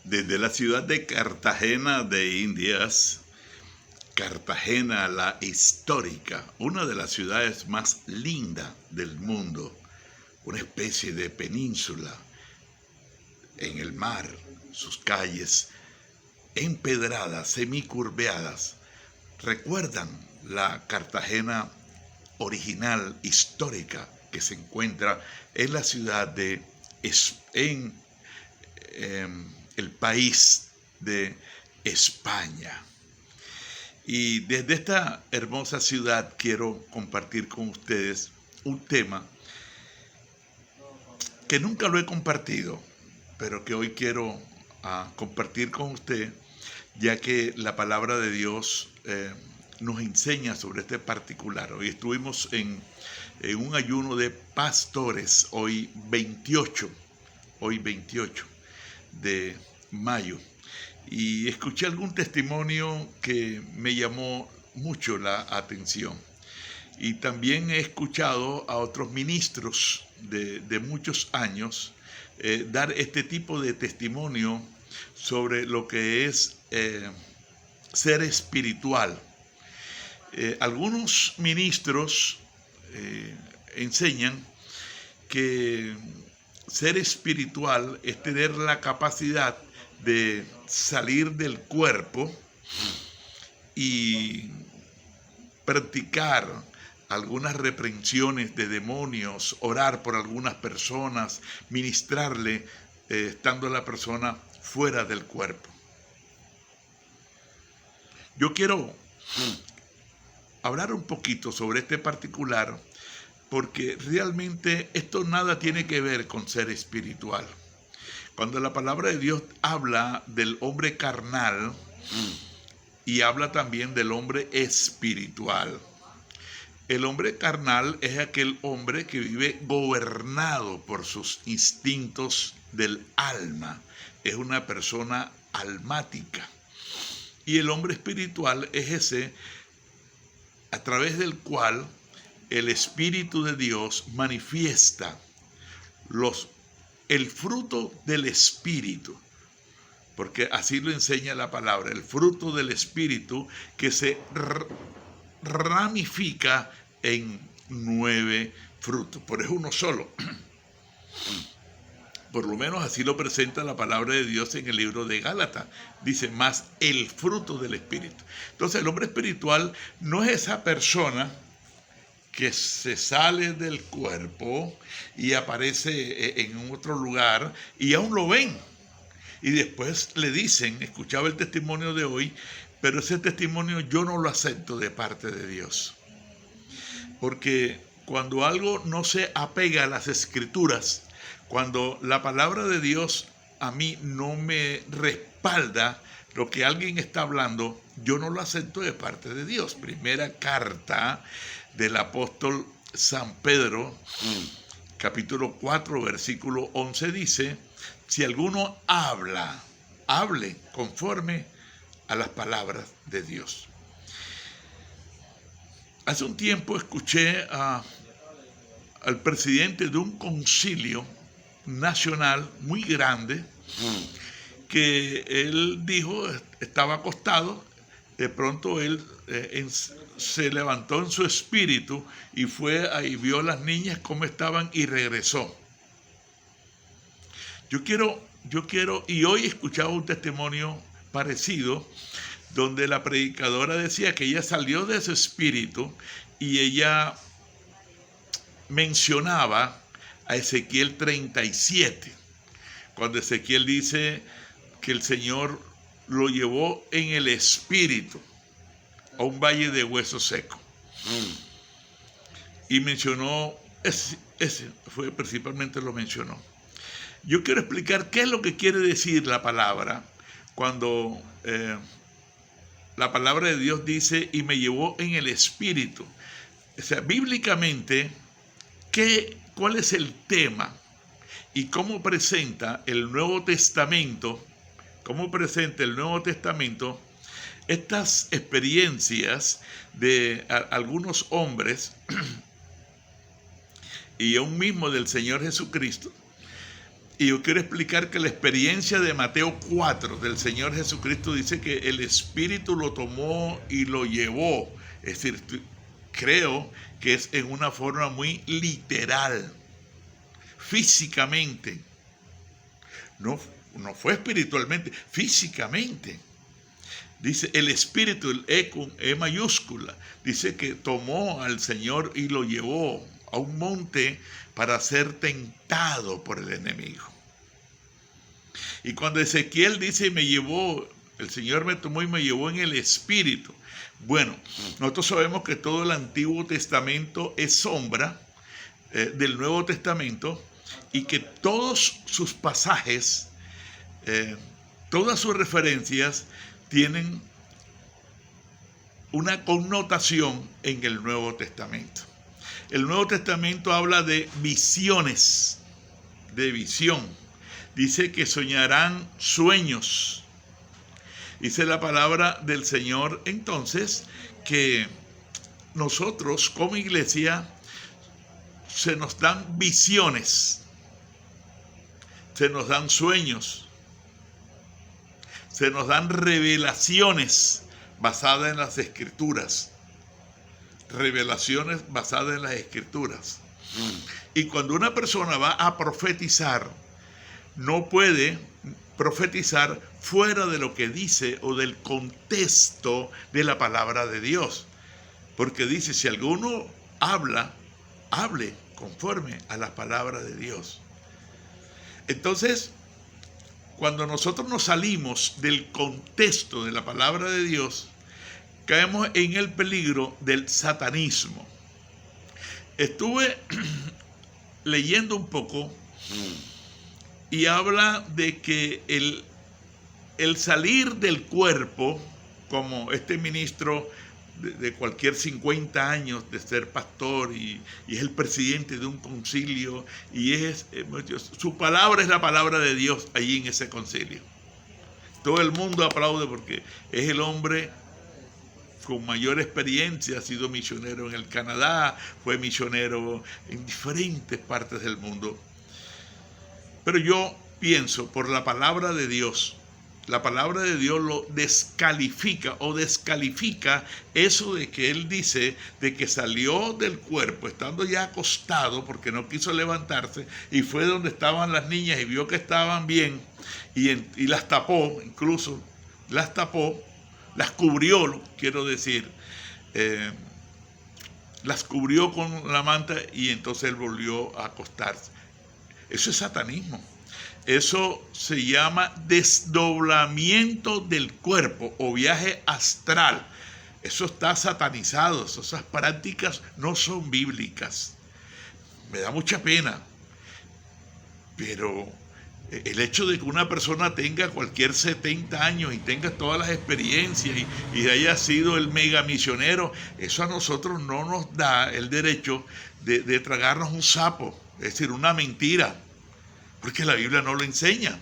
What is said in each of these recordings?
Desde la ciudad de Cartagena de Indias, Cartagena la histórica, una de las ciudades más lindas del mundo, una especie de península en el mar, sus calles empedradas, semicurveadas, recuerdan la Cartagena original, histórica, que se encuentra en la ciudad de, en el país de España. Y desde esta hermosa ciudad quiero compartir con ustedes un tema que nunca lo he compartido, pero que hoy quiero compartir con usted, ya que la palabra de Dios nos enseña sobre este particular. Hoy estuvimos en un ayuno de pastores, hoy 28 de mayo, y escuché algún testimonio que me llamó mucho la atención. Y también he escuchado a otros ministros de muchos años dar este tipo de testimonio sobre lo que es ser espiritual. Algunos ministros enseñan que ser espiritual es tener la capacidad de salir del cuerpo y practicar algunas reprensiones de demonios, orar por algunas personas, ministrarle estando la persona fuera del cuerpo. Yo quiero hablar un poquito sobre este particular, porque realmente esto nada tiene que ver con ser espiritual. Cuando la palabra de Dios habla del hombre carnal y habla también del hombre espiritual. El hombre carnal es aquel hombre que vive gobernado por sus instintos del alma. Es una persona almática. Y el hombre espiritual es ese a través del cual el Espíritu de Dios manifiesta el fruto del Espíritu, porque así lo enseña la palabra, el fruto del Espíritu que se ramifica en 9 frutos, pero es uno solo. Por lo menos así lo presenta la palabra de Dios en el libro de Gálatas. Dice, más el fruto del Espíritu. Entonces el hombre espiritual no es esa persona que se sale del cuerpo y aparece en otro lugar y aún lo ven. Y después le dicen, escuchaba el testimonio de hoy, pero ese testimonio yo no lo acepto de parte de Dios. Porque cuando algo no se apega a las escrituras, cuando la palabra de Dios a mí no me respalda lo que alguien está hablando, yo no lo acepto de parte de Dios. Primera carta del apóstol San Pedro, capítulo 4, versículo 11 dice, si alguno hable conforme a las palabras de Dios. Hace un tiempo escuché al presidente de un concilio nacional muy grande, que él dijo, estaba acostado, de pronto él se levantó en su espíritu y fue ahí, vio a las niñas cómo estaban y regresó. Yo quiero, y hoy escuchaba un testimonio parecido, donde la predicadora decía que ella salió de su espíritu y ella mencionaba a Ezequiel 37, cuando Ezequiel dice que el Señor lo llevó en el espíritu a un valle de huesos secos. Y mencionó, ese fue principalmente lo mencionó. Yo quiero explicar qué es lo que quiere decir la palabra cuando la palabra de Dios dice, y me llevó en el espíritu. O sea, bíblicamente, ¿cuál es el tema? Y cómo presenta el Nuevo Testamento, estas experiencias de algunos hombres y aún mismo del Señor Jesucristo, Y yo quiero explicar que la experiencia de Mateo 4 del Señor Jesucristo dice que el Espíritu lo tomó y lo llevó. Es decir, creo que es en una forma muy literal, físicamente. No fue espiritualmente, físicamente. Dice el Espíritu, el E con E mayúscula, dice que tomó al Señor y lo llevó a un monte para ser tentado por el enemigo. Y cuando Ezequiel dice, el Señor me tomó y me llevó en el Espíritu. Bueno, nosotros sabemos que todo el Antiguo Testamento es sombra del Nuevo Testamento y que todos sus pasajes, todas sus referencias tienen una connotación en el Nuevo Testamento. El Nuevo Testamento habla de visiones, de visión. Dice que soñarán sueños. Dice la palabra del Señor entonces que nosotros como iglesia se nos dan visiones, se nos dan sueños, se nos dan revelaciones basadas en las Escrituras. Revelaciones basadas en las Escrituras. Y cuando una persona va a profetizar, no puede profetizar fuera de lo que dice o del contexto de la palabra de Dios. Porque dice, si alguno habla, hable conforme a la palabra de Dios. Entonces, cuando nosotros nos salimos del contexto de la palabra de Dios, caemos en el peligro del satanismo. Estuve leyendo un poco y habla de que el salir del cuerpo, como este ministro de cualquier 50 años de ser pastor y es el presidente de un concilio y su palabra es la palabra de Dios allí en ese concilio. Todo el mundo aplaude porque es el hombre con mayor experiencia, ha sido misionero en el Canadá, fue misionero en diferentes partes del mundo. Pero yo pienso, por la palabra de Dios lo descalifica o descalifica eso de que él dice de que salió del cuerpo estando ya acostado porque no quiso levantarse y fue donde estaban las niñas y vio que estaban bien y las tapó, incluso las tapó, las cubrió, quiero decir, las cubrió con la manta y entonces él volvió a acostarse. Eso es satanismo. Eso se llama desdoblamiento del cuerpo o viaje astral. Eso está satanizado. Esas prácticas no son bíblicas. Me da mucha pena. Pero el hecho de que una persona tenga cualquier 70 años y tenga todas las experiencias y haya sido el mega misionero, eso a nosotros no nos da el derecho de tragarnos un sapo, es decir, una mentira. Porque la Biblia no lo enseña.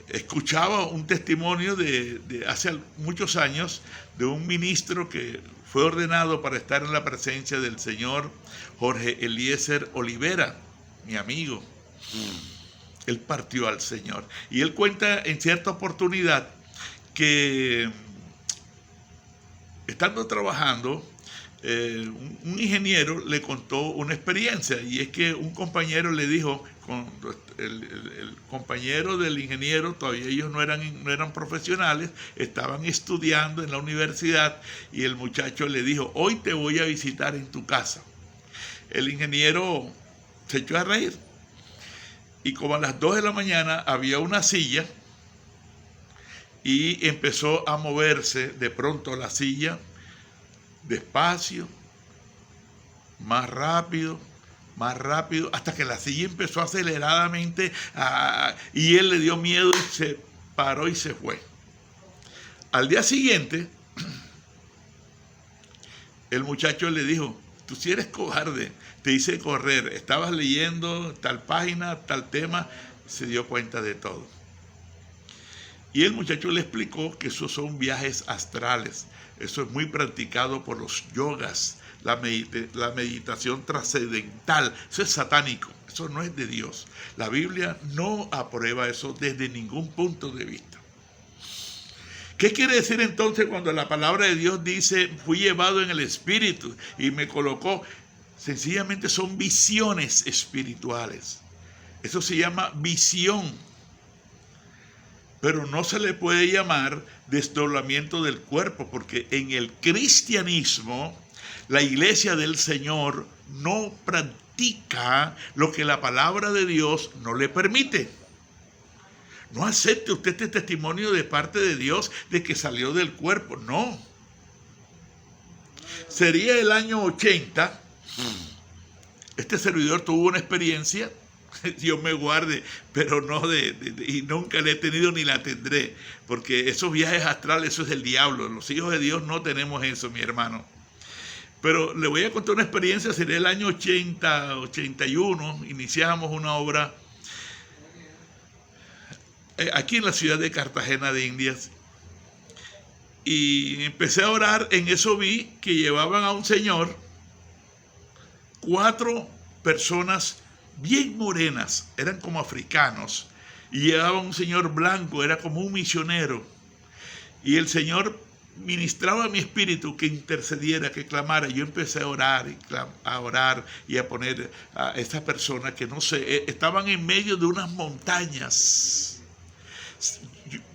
Escuchaba un testimonio de hace muchos años de un ministro que fue ordenado para estar en la presencia del señor Jorge Eliezer Olivera, mi amigo. Él partió al Señor. Y él cuenta en cierta oportunidad que estando trabajando, un ingeniero le contó una experiencia y es que un compañero le dijo, el compañero del ingeniero, todavía ellos no eran profesionales, estaban estudiando en la universidad y el muchacho le dijo, hoy te voy a visitar en tu casa. El ingeniero se echó a reír y como a las 2 de la mañana había una silla y empezó a moverse de pronto la silla despacio, más rápido, hasta que la silla empezó aceleradamente y él le dio miedo y se paró y se fue. Al día siguiente, el muchacho le dijo, tú si eres cobarde, te hice correr, estabas leyendo tal página, tal tema, se dio cuenta de todo. Y el muchacho le explicó que esos son viajes astrales. Eso es muy practicado por los yogas, la meditación trascendental. Eso es satánico, Eso no es de Dios. La Biblia no aprueba eso desde ningún punto de vista. ¿Qué quiere decir entonces cuando la palabra de Dios dice, fui llevado en el Espíritu y me colocó? Sencillamente son visiones espirituales. Eso se llama visión. Pero no se le puede llamar desdoblamiento del cuerpo, porque en el cristianismo, la iglesia del Señor no practica lo que la palabra de Dios no le permite. No acepte usted este testimonio de parte de Dios de que salió del cuerpo. No. Sería el año 80. Este servidor tuvo una experiencia, Dios me guarde, pero no y nunca la he tenido ni la tendré, porque esos viajes astrales, eso es del diablo. Los hijos de Dios no tenemos eso, mi hermano. Pero le voy a contar una experiencia. Sería el año 80, 81, iniciamos una obra aquí en la ciudad de Cartagena de Indias, y empecé a orar. En eso vi que llevaban a un señor, 4 personas bien morenas, eran como africanos, y llevaba un señor blanco, era como un misionero, y el Señor ministraba a mi espíritu que intercediera, que clamara. Yo empecé a orar y a poner a esta persona que no sé, estaban en medio de unas montañas.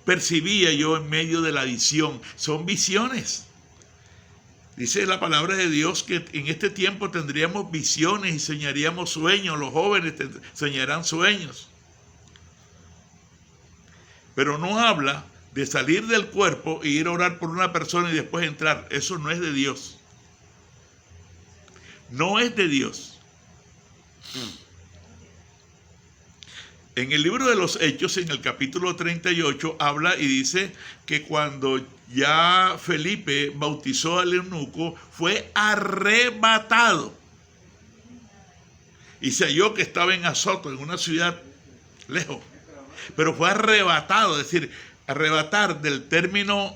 Percibía yo en medio de la visión. Son visiones. Dice la palabra de Dios que en este tiempo tendríamos visiones y soñaríamos sueños. Los jóvenes soñarán sueños. Pero no habla de salir del cuerpo e ir a orar por una persona y después entrar. Eso no es de Dios. No es de Dios. En el libro de los Hechos, en el capítulo 38, habla y dice que cuando ya Felipe bautizó al eunuco, fue arrebatado. Y se halló que estaba en Azoto, en una ciudad lejos. Pero fue arrebatado, es decir, arrebatar del término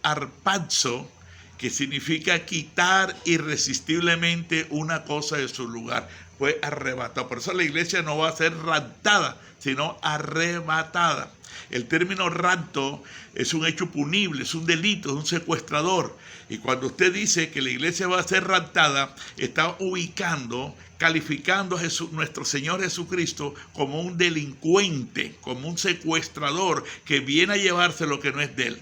arpazo, que significa quitar irresistiblemente una cosa de su lugar. Fue arrebatado. Por eso la iglesia no va a ser raptada, sino arrebatada. El término rapto es un hecho punible, es un delito, es un secuestrador. Y cuando usted dice que la iglesia va a ser raptada, está ubicando, calificando a nuestro Señor Jesucristo como un delincuente, como un secuestrador que viene a llevarse lo que no es de él.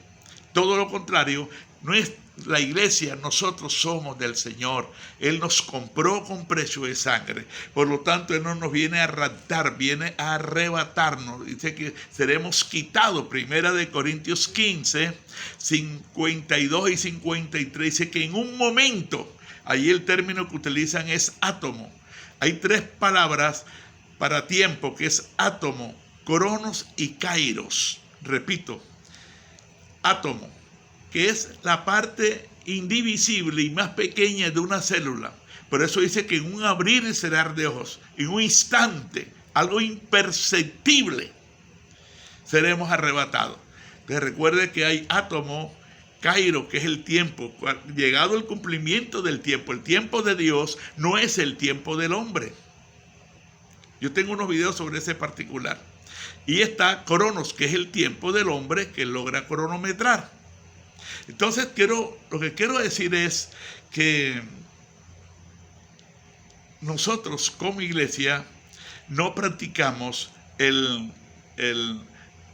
Todo lo contrario, no es la iglesia, nosotros somos del Señor. Él nos compró con precio de sangre. Por lo tanto, Él no nos viene a raptar, viene a arrebatarnos. Dice que seremos quitados. Primera de Corintios 15, 52 y 53. Dice que en un momento, allí el término que utilizan es átomo. Hay 3 palabras para tiempo, que es átomo, cronos y kairos. Repito, átomo, que es la parte indivisible y más pequeña de una célula. Por eso dice que en un abrir y cerrar de ojos, en un instante, algo imperceptible, seremos arrebatados. Entonces recuerde que hay átomo, Cairo, que es el tiempo. Llegado el cumplimiento del tiempo, el tiempo de Dios no es el tiempo del hombre. Yo tengo unos videos sobre ese particular. Y está Cronos, que es el tiempo del hombre que logra cronometrar. Entonces lo que quiero decir es que nosotros como iglesia no practicamos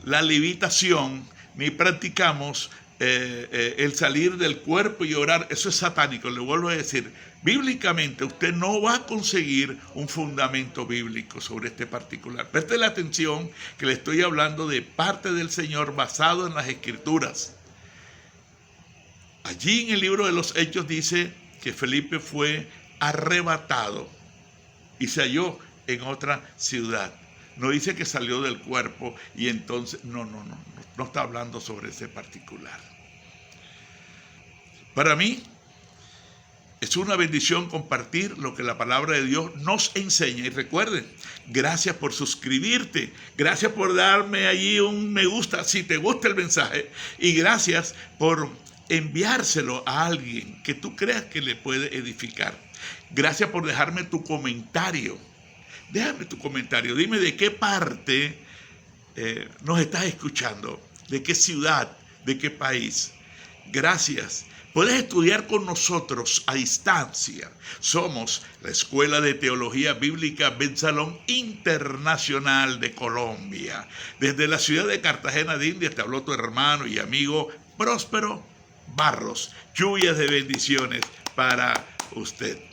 la levitación, ni practicamos el salir del cuerpo y orar. Eso es satánico, le vuelvo a decir. Bíblicamente usted no va a conseguir un fundamento bíblico sobre este particular. Preste la atención que le estoy hablando de parte del Señor basado en las Escrituras. Allí en el libro de los Hechos dice que Felipe fue arrebatado y se halló en otra ciudad. No dice que salió del cuerpo y entonces, no está hablando sobre ese particular. Para mí es una bendición compartir lo que la palabra de Dios nos enseña. Y recuerden, gracias por suscribirte, gracias por darme allí un me gusta si te gusta el mensaje, y gracias por enviárselo a alguien que tú creas que le puede edificar. Gracias por dejarme tu comentario. Déjame tu comentario, dime de qué parte nos estás escuchando, de qué ciudad, de qué país. Gracias. Puedes estudiar con nosotros a distancia. Somos la Escuela de Teología Bíblica Bensalón Internacional de Colombia. Desde la ciudad de Cartagena de Indias te habló tu hermano y amigo Próspero Barros. Lluvias de bendiciones para usted.